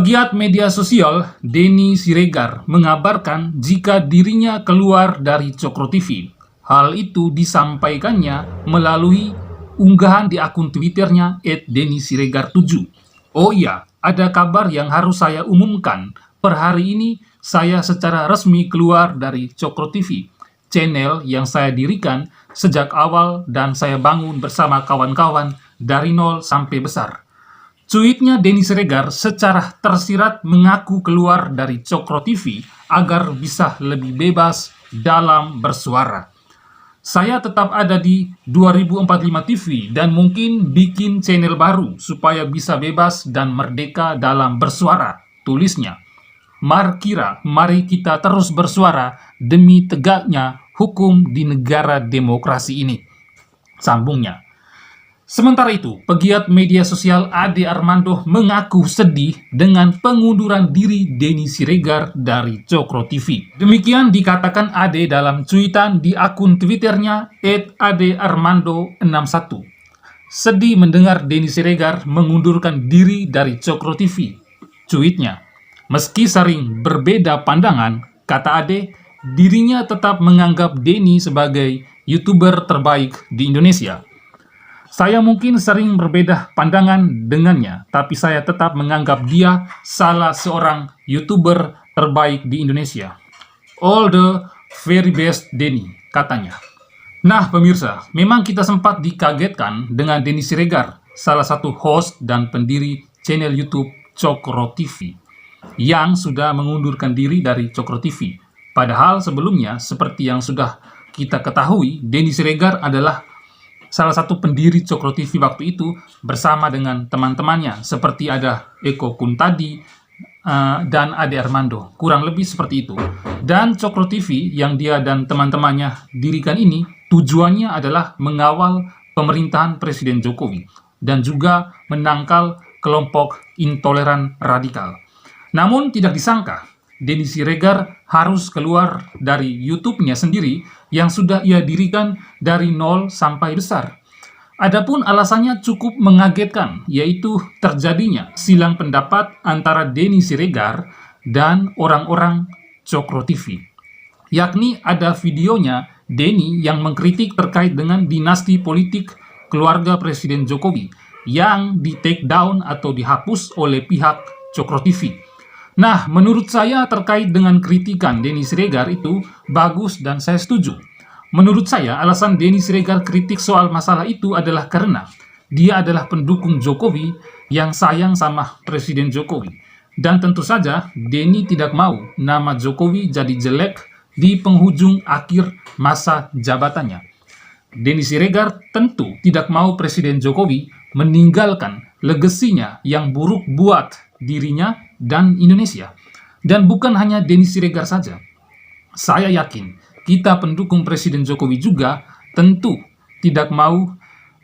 Pegiat media sosial Denny Siregar mengabarkan jika dirinya keluar dari Cokro TV. Hal itu disampaikannya melalui unggahan di akun Twitternya @dennysiregar7. Oh iya, ada kabar yang harus saya umumkan. Per hari ini saya secara resmi keluar dari Cokro TV, channel yang saya dirikan sejak awal dan saya bangun bersama kawan-kawan dari nol sampai besar. Cuitnya Denny Siregar secara tersirat mengaku keluar dari Cokro TV agar bisa lebih bebas dalam bersuara. Saya tetap ada di 2045 TV dan mungkin bikin channel baru supaya bisa bebas dan merdeka dalam bersuara, tulisnya. Mari kita terus bersuara demi tegaknya hukum di negara demokrasi ini, sambungnya. Sementara itu, pegiat media sosial Ade Armando mengaku sedih dengan pengunduran diri Denny Siregar dari Cokro TV. Demikian dikatakan Ade dalam cuitan di akun Twitternya @adearmando61. Sedih mendengar Denny Siregar mengundurkan diri dari Cokro TV. Cuitnya, meski sering berbeda pandangan, kata Ade, dirinya tetap menganggap Denny sebagai YouTuber terbaik di Indonesia. Saya mungkin sering berbeda pandangan dengannya, tapi saya tetap menganggap dia salah seorang YouTuber terbaik di Indonesia. All the very best Denny, katanya. Nah pemirsa, memang kita sempat dikagetkan dengan Denny Siregar, salah satu host dan pendiri channel YouTube Cokro TV, yang sudah mengundurkan diri dari Cokro TV. Padahal sebelumnya, seperti yang sudah kita ketahui, Denny Siregar adalah salah satu pendiri Cokro TV waktu itu bersama dengan teman-temannya seperti ada Eko Kuntadi dan Ade Armando, kurang lebih seperti itu. Dan Cokro TV yang dia dan teman-temannya dirikan ini tujuannya adalah mengawal pemerintahan Presiden Jokowi dan juga menangkal kelompok intoleran radikal. Namun tidak disangka Denny Siregar harus keluar dari YouTube-nya sendiri yang sudah ia dirikan dari nol sampai besar. Adapun alasannya cukup mengagetkan, yaitu terjadinya silang pendapat antara Denny Siregar dan orang-orang Cokro TV. Yakni ada videonya Denny yang mengkritik terkait dengan dinasti politik keluarga Presiden Jokowi yang di take down atau dihapus oleh pihak Cokro TV. Nah, menurut saya terkait dengan kritikan Denny Siregar itu bagus dan saya setuju. Menurut saya, alasan Denny Siregar kritik soal masalah itu adalah karena dia adalah pendukung Jokowi yang sayang sama Presiden Jokowi. Dan tentu saja, Denny tidak mau nama Jokowi jadi jelek di penghujung akhir masa jabatannya. Denny Siregar tentu tidak mau Presiden Jokowi meninggalkan legasinya yang buruk buat dirinya dan Indonesia. Dan bukan hanya Denny Siregar saja. Saya yakin kita pendukung Presiden Jokowi juga tentu tidak mau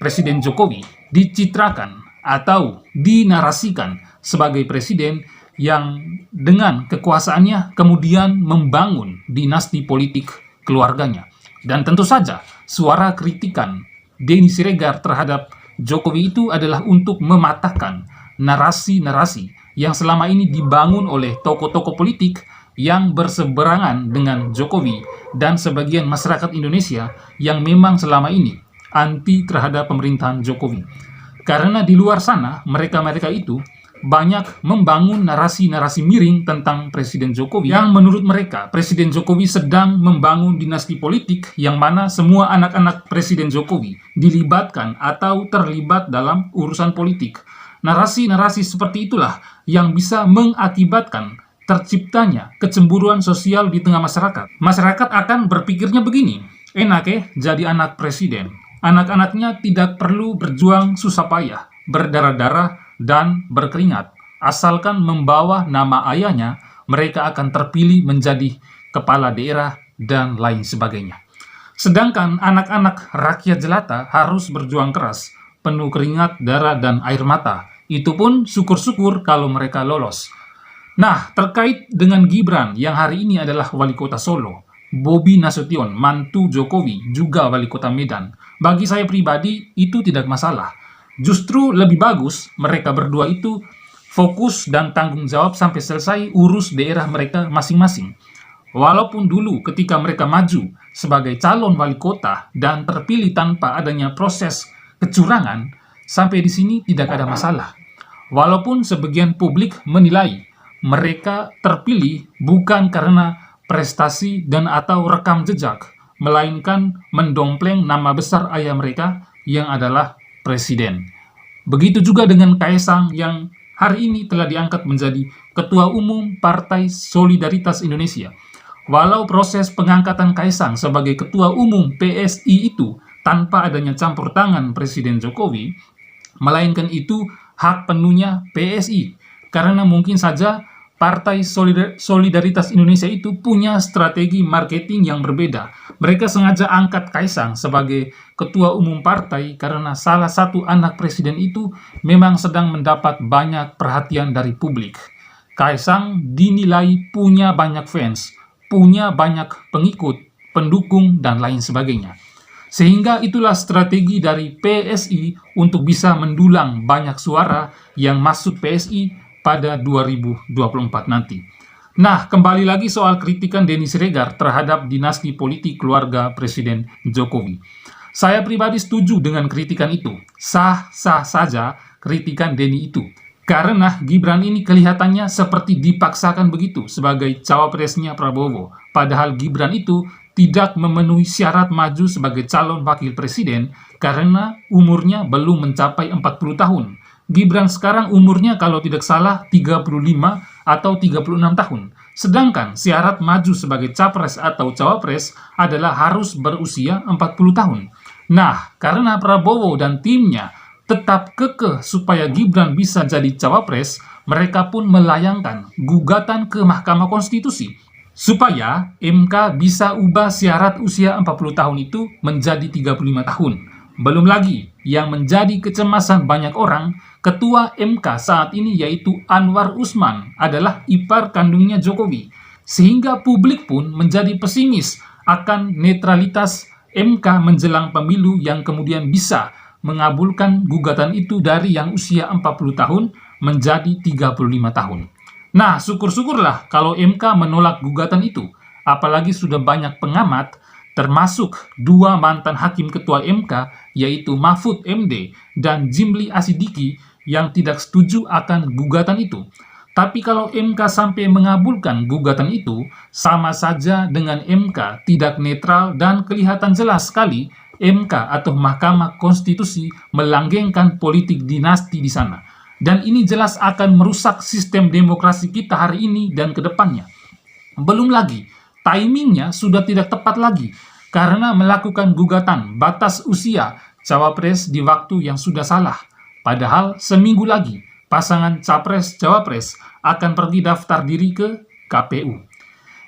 Presiden Jokowi dicitrakan atau dinarasikan sebagai presiden yang dengan kekuasaannya kemudian membangun dinasti politik keluarganya. Dan tentu saja suara kritikan Denny Siregar terhadap Jokowi itu adalah untuk mematahkan narasi-narasi yang selama ini dibangun oleh tokoh-tokoh politik yang berseberangan dengan Jokowi dan sebagian masyarakat Indonesia yang memang selama ini anti terhadap pemerintahan Jokowi. Karena di luar sana, mereka-mereka itu banyak membangun narasi-narasi miring tentang Presiden Jokowi yang menurut mereka Presiden Jokowi sedang membangun dinasti politik yang mana semua anak-anak Presiden Jokowi dilibatkan atau terlibat dalam urusan politik. Narasi-narasi seperti itulah yang bisa mengakibatkan terciptanya kecemburuan sosial di tengah masyarakat. Masyarakat akan berpikirnya begini, enak jadi anak presiden. Anak-anaknya tidak perlu berjuang susah payah, berdarah-darah, dan berkeringat. Asalkan membawa nama ayahnya, mereka akan terpilih menjadi kepala daerah dan lain sebagainya. Sedangkan anak-anak rakyat jelata harus berjuang keras, penuh keringat, darah, dan air mata. Itu pun syukur-syukur kalau mereka lolos. Nah, terkait dengan Gibran yang hari ini adalah wali kota Solo, Bobi Nasution, mantu Jokowi, juga wali kota Medan. Bagi saya pribadi, itu tidak masalah. Justru lebih bagus mereka berdua itu fokus dan tanggung jawab sampai selesai urus daerah mereka masing-masing. Walaupun dulu ketika mereka maju sebagai calon wali kota dan terpilih tanpa adanya proses kecurangan, sampai di sini tidak ada masalah. Walaupun sebagian publik menilai mereka terpilih bukan karena prestasi dan atau rekam jejak, melainkan mendompleng nama besar ayah mereka yang adalah presiden. Begitu juga dengan Kaesang yang hari ini telah diangkat menjadi Ketua Umum Partai Solidaritas Indonesia. Walau proses pengangkatan Kaesang sebagai Ketua Umum PSI itu tanpa adanya campur tangan Presiden Jokowi, melainkan itu hak penuhnya PSI. Karena mungkin saja Partai Solidaritas Indonesia itu punya strategi marketing yang berbeda. Mereka sengaja angkat Kaesang sebagai ketua umum partai karena salah satu anak presiden itu memang sedang mendapat banyak perhatian dari publik. Kaesang dinilai punya banyak fans, punya banyak pengikut, pendukung, dan lain sebagainya. Sehingga itulah strategi dari PSI untuk bisa mendulang banyak suara yang masuk PSI pada 2024 nanti. Nah, kembali lagi soal kritikan Denny Siregar terhadap dinasti politik keluarga Presiden Jokowi. Saya pribadi setuju dengan kritikan itu. Sah-sah saja kritikan Denny itu. Karena Gibran ini kelihatannya seperti dipaksakan begitu sebagai cawapresnya Prabowo. Padahal Gibran itu tidak memenuhi syarat maju sebagai calon wakil presiden karena umurnya belum mencapai 40 tahun. Gibran sekarang umurnya kalau tidak salah 35 atau 36 tahun. Sedangkan syarat maju sebagai capres atau cawapres adalah harus berusia 40 tahun. Nah, karena Prabowo dan timnya tetap kekeh supaya Gibran bisa jadi cawapres, mereka pun melayangkan gugatan ke Mahkamah Konstitusi supaya MK bisa ubah syarat usia 40 tahun itu menjadi 35 tahun. Belum lagi, yang menjadi kecemasan banyak orang, Ketua MK saat ini yaitu Anwar Usman adalah ipar kandungnya Jokowi. Sehingga publik pun menjadi pesimis akan netralitas MK menjelang pemilu yang kemudian bisa mengabulkan gugatan itu dari yang usia 40 tahun menjadi 35 tahun. Nah, syukur-syukurlah kalau MK menolak gugatan itu. Apalagi sudah banyak pengamat termasuk dua mantan hakim ketua MK, yaitu Mahfud MD dan Jimli Asidiki, yang tidak setuju akan gugatan itu. Tapi kalau MK sampai mengabulkan gugatan itu, sama saja dengan MK tidak netral dan kelihatan jelas sekali MK atau Mahkamah Konstitusi melanggengkan politik dinasti di sana. Dan ini jelas akan merusak sistem demokrasi kita hari ini dan ke depannya. Belum lagi, timingnya sudah tidak tepat lagi karena melakukan gugatan batas usia cawapres di waktu yang sudah salah. Padahal seminggu lagi pasangan capres-cawapres akan pergi daftar diri ke KPU.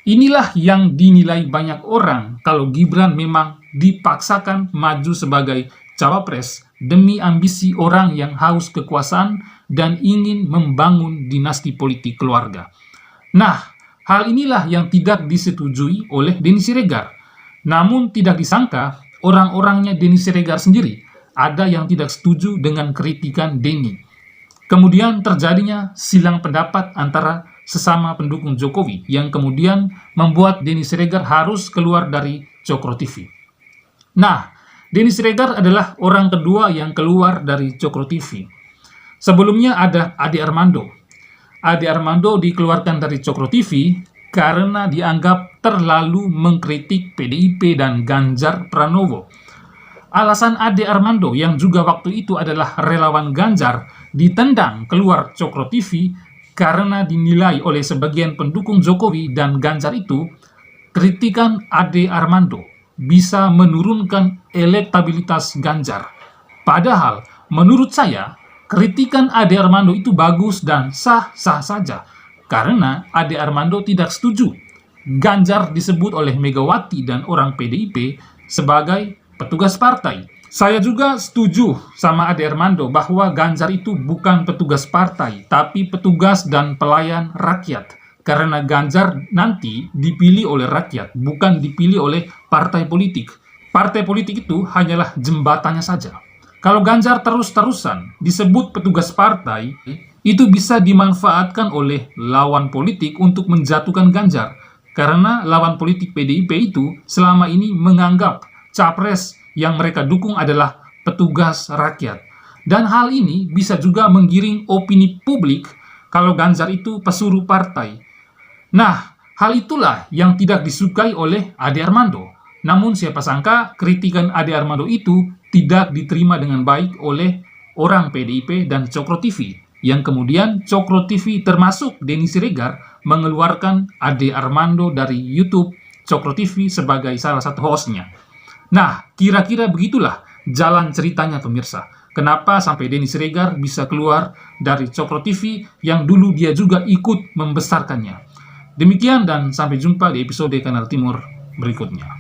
Inilah yang dinilai banyak orang kalau Gibran memang dipaksakan maju sebagai cawapres demi ambisi orang yang haus kekuasaan dan ingin membangun dinasti politik keluarga. Nah, hal inilah yang tidak disetujui oleh Denny Siregar. Namun tidak disangka, orang-orangnya Denny Siregar sendiri ada yang tidak setuju dengan kritikan Denny. Kemudian terjadinya silang pendapat antara sesama pendukung Jokowi yang kemudian membuat Denny Siregar harus keluar dari Cokro TV. Nah, Denny Siregar adalah orang kedua yang keluar dari Cokro TV. Sebelumnya ada Ade Armando. Ade Armando dikeluarkan dari Cokro TV karena dianggap terlalu mengkritik PDIP dan Ganjar Pranowo. Alasan Ade Armando yang juga waktu itu adalah relawan Ganjar ditendang keluar Cokro TV karena dinilai oleh sebagian pendukung Jokowi dan Ganjar itu kritikan Ade Armando bisa menurunkan elektabilitas Ganjar. Padahal menurut saya kritikan Ade Armando itu bagus dan sah-sah saja karena Ade Armando tidak setuju Ganjar disebut oleh Megawati dan orang PDIP sebagai petugas partai. Saya juga setuju sama Ade Armando bahwa Ganjar itu bukan petugas partai, tapi petugas dan pelayan rakyat. Karena Ganjar nanti dipilih oleh rakyat, bukan dipilih oleh partai politik. Partai politik itu hanyalah jembatannya saja. Kalau Ganjar terus-terusan disebut petugas partai, itu bisa dimanfaatkan oleh lawan politik untuk menjatuhkan Ganjar. Karena lawan politik PDIP itu selama ini menganggap capres yang mereka dukung adalah petugas rakyat. Dan hal ini bisa juga menggiring opini publik kalau Ganjar itu pesuruh partai. Nah, hal itulah yang tidak disukai oleh Ade Armando. Namun siapa sangka kritikan Ade Armando itu tidak diterima dengan baik oleh orang PDIP dan Cokro TV. Yang kemudian Cokro TV termasuk Denny Siregar mengeluarkan Ade Armando dari YouTube Cokro TV sebagai salah satu hostnya. Nah, kira-kira begitulah jalan ceritanya pemirsa. Kenapa sampai Denny Siregar bisa keluar dari Cokro TV yang dulu dia juga ikut membesarkannya. Demikian dan sampai jumpa di episode Kanal Timur berikutnya.